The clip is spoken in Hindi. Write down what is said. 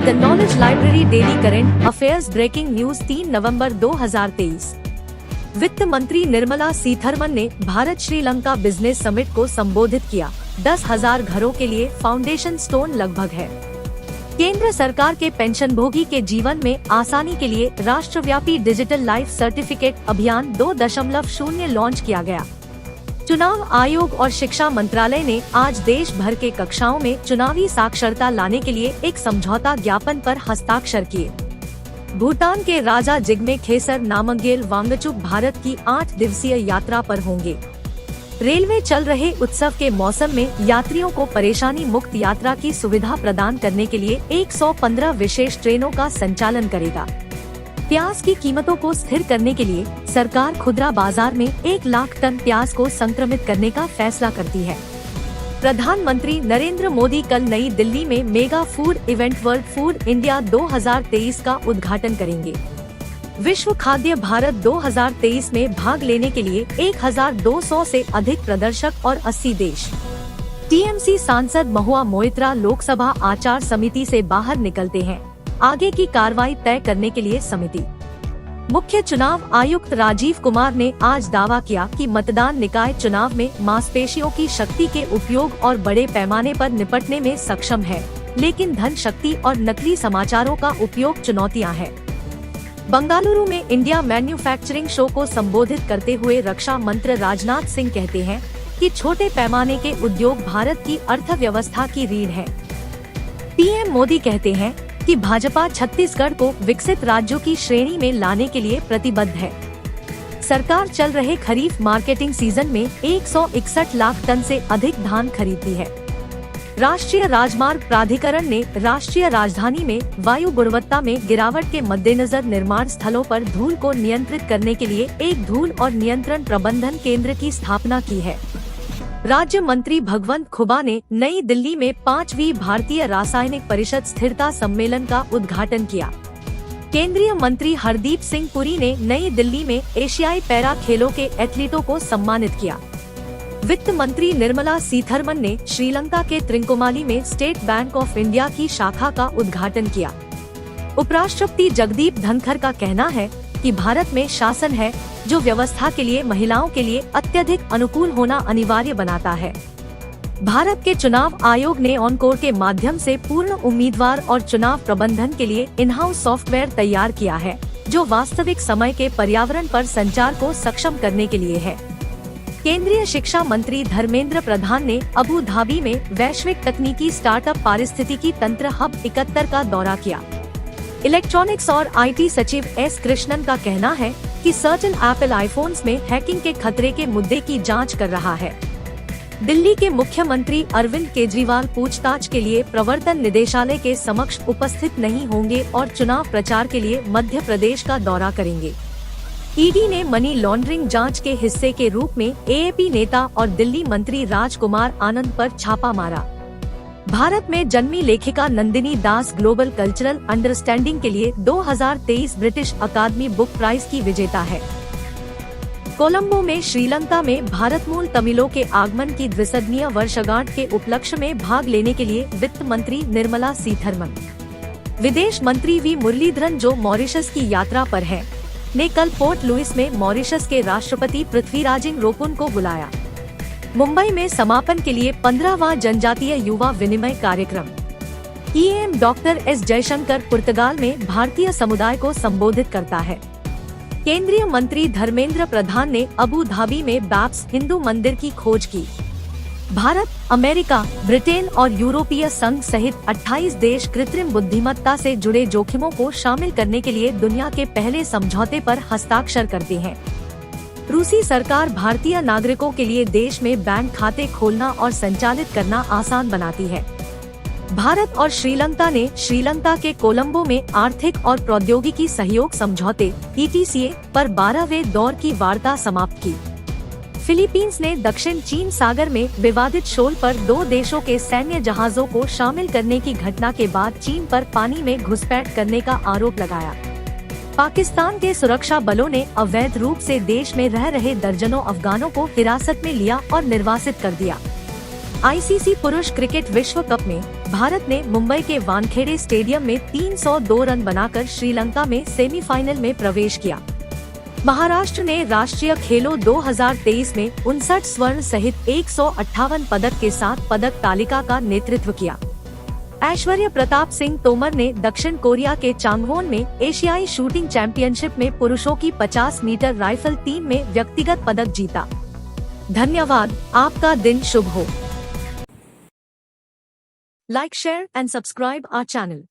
The knowledge library daily current affairs breaking news 3 November 2023। वित्त मंत्री निर्मला सीतारमण ने भारत श्रीलंका बिजनेस समिट को संबोधित किया। 10,000 घरों के लिए फाउंडेशन स्टोन लगभग है। केंद्र सरकार के पेंशनभोगी के जीवन में आसानी के लिए राष्ट्रव्यापी डिजिटल लाइफ सर्टिफिकेट अभियान 2.0 लॉन्च किया गया। चुनाव आयोग और शिक्षा मंत्रालय ने आज देश भर के कक्षाओं में चुनावी साक्षरता लाने के लिए एक समझौता ज्ञापन पर हस्ताक्षर किए। भूटान के राजा जिग्मे खेसर नामग्येल वांगचुक भारत की 8 दिवसीय यात्रा पर होंगे। रेलवे चल रहे उत्सव के मौसम में यात्रियों को परेशानी मुक्त यात्रा की सुविधा प्रदान करने के लिए 115 विशेष ट्रेनों का संचालन करेगा। प्याज की कीमतों को स्थिर करने के लिए सरकार खुदरा बाजार में 1 लाख टन प्याज को संक्रमित करने का फैसला करती है। प्रधानमंत्री नरेंद्र मोदी कल नई दिल्ली में mega food event world food India 2023 का उद्घाटन करेंगे। विश्व खाद्य भारत 2023 में भाग लेने के लिए 1200 से अधिक प्रदर्शक और 80 देश। टीएमसी सांसद महुआ मोइत्रा लोकसभा आचार समिति से बाहर निकलते हैं। आगे की कार्रवाई तय करने के लिए समिति। मुख्य चुनाव आयुक्त राजीव कुमार ने आज दावा किया कि मतदान निकाय चुनाव में मांसपेशियों की शक्ति के उपयोग और बड़े पैमाने पर निपटने में सक्षम है, लेकिन धन शक्ति और नकली समाचारों का उपयोग चुनौतियां हैं। बंगलुरु में इंडिया मैन्युफैक्चरिंग शो को संबोधित करते हुए रक्षा मंत्री राजनाथ सिंह कहते हैं कि छोटे पैमाने के उद्योग भारत की अर्थव्यवस्था की रीढ़ है। पीएम मोदी कहते हैं कि भाजपा छत्तीसगढ़ को विकसित राज्यों की श्रेणी में लाने के लिए प्रतिबद्ध है। सरकार चल रहे खरीफ मार्केटिंग सीजन में 161 लाख टन से अधिक धान खरीदती है। राष्ट्रीय राजमार्ग प्राधिकरण ने राष्ट्रीय राजधानी में वायु गुणवत्ता में गिरावट के मद्देनजर निर्माण स्थलों पर धूल को नियंत्रित करने के लिए एक धूल और नियंत्रण प्रबंधन केंद्र की स्थापना की है। राज्य मंत्री भगवंत खुबा ने नई दिल्ली में 5वीं भारतीय रासायनिक परिषद स्थिरता सम्मेलन का उद्घाटन किया। केंद्रीय मंत्री हरदीप सिंह पुरी ने नई दिल्ली में एशियाई पैरा खेलों के एथलीटों को सम्मानित किया। वित्त मंत्री निर्मला सीतारमण ने श्रीलंका के त्रिंकोमाली में स्टेट बैंक ऑफ इंडिया की शाखा का उद्घाटन किया। उपराष्ट्रपति जगदीप धनखड़ का कहना है कि भारत में शासन है जो व्यवस्था के लिए महिलाओं के लिए अत्यधिक अनुकूल होना अनिवार्य बनाता है। भारत के चुनाव आयोग ने ऑनकोर के माध्यम से पूर्ण उम्मीदवार और चुनाव प्रबंधन के लिए इन हाउस सॉफ्टवेयर तैयार किया है, जो वास्तविक समय के पर्यावरण पर संचार को सक्षम करने के लिए है। केंद्रीय शिक्षा मंत्री धर्मेंद्र प्रधान ने अबू धाबी में वैश्विक तकनीकी स्टार्टअप पारिस्थितिकी तंत्र हब 71 का दौरा किया। इलेक्ट्रॉनिक्स और आईटी सचिव एस कृष्णन का कहना है कि सर्टेन एप्पल आईफोन्स में हैकिंग के खतरे के मुद्दे की जांच कर रहा है। दिल्ली के मुख्यमंत्री अरविंद केजरीवाल पूछताछ के लिए प्रवर्तन निदेशालय के समक्ष उपस्थित नहीं होंगे और चुनाव प्रचार के लिए मध्य प्रदेश का दौरा करेंगे। ईडी ने मनी लॉन्ड्रिंग जांच के हिस्से के रूप में एएपी नेता और दिल्ली मंत्री राजकुमार आनंद पर छापा मारा। भारत में जन्मी लेखिका नंदिनी दास ग्लोबल कल्चरल अंडरस्टैंडिंग के लिए 2023 ब्रिटिश अकादमी बुक प्राइज की विजेता है। कोलंबो में श्रीलंका में भारत मूल तमिलों के आगमन की 200वीं वर्षगांठ के उपलक्ष्य में भाग लेने के लिए वित्त मंत्री निर्मला सीतारमण, विदेश मंत्री वी मुरलीधरन जो मॉरिशस की यात्रा पर हैं, ने कल पोर्ट लुइस में मॉरिशस के राष्ट्रपति पृथ्वीराजिंग को बुलाया। मुंबई में समापन के लिए 15वां जनजातीय युवा विनिमय कार्यक्रम। ईएम डॉक्टर एस जयशंकर पुर्तगाल में भारतीय समुदाय को संबोधित करता है। केंद्रीय मंत्री धर्मेंद्र प्रधान ने अबू धाबी में बैप्स हिंदू मंदिर की खोज की। भारत, अमेरिका, ब्रिटेन और यूरोपीय संघ सहित 28 देश कृत्रिम बुद्धिमत्ता से जुड़े जोखिमों को शामिल करने के लिए दुनिया के पहले समझौते पर हस्ताक्षर करते हैं। रूसी सरकार भारतीय नागरिकों के लिए देश में बैंक खाते खोलना और संचालित करना आसान बनाती है। भारत और श्रीलंका ने श्रीलंका के कोलंबो में आर्थिक और प्रौद्योगिकी सहयोग समझौते ETCA पर 12वें दौर की वार्ता समाप्त की। फिलीपींस ने दक्षिण चीन सागर में विवादित शोल पर 2 देशों के सैन्य जहाजों को शामिल करने की घटना के बाद चीन पर पानी में घुसपैठ करने का आरोप लगाया। पाकिस्तान के सुरक्षा बलों ने अवैध रूप से देश में रह रहे दर्जनों अफगानों को हिरासत में लिया और निर्वासित कर दिया। आईसीसी पुरुष क्रिकेट विश्व कप में भारत ने मुंबई के वानखेड़े स्टेडियम में 302 रन बनाकर श्रीलंका में सेमीफाइनल में प्रवेश किया। महाराष्ट्र ने राष्ट्रीय खेलों 2023 में 59 स्वर्ण सहित 158 पदक के साथ पदक तालिका का नेतृत्व किया। ऐश्वर्य प्रताप सिंह तोमर ने दक्षिण कोरिया के चांगवोन में एशियाई शूटिंग चैंपियनशिप में पुरुषों की 50 मीटर राइफल टीम में व्यक्तिगत पदक जीता। धन्यवाद। आपका दिन शुभ हो। Like, share and subscribe our channel.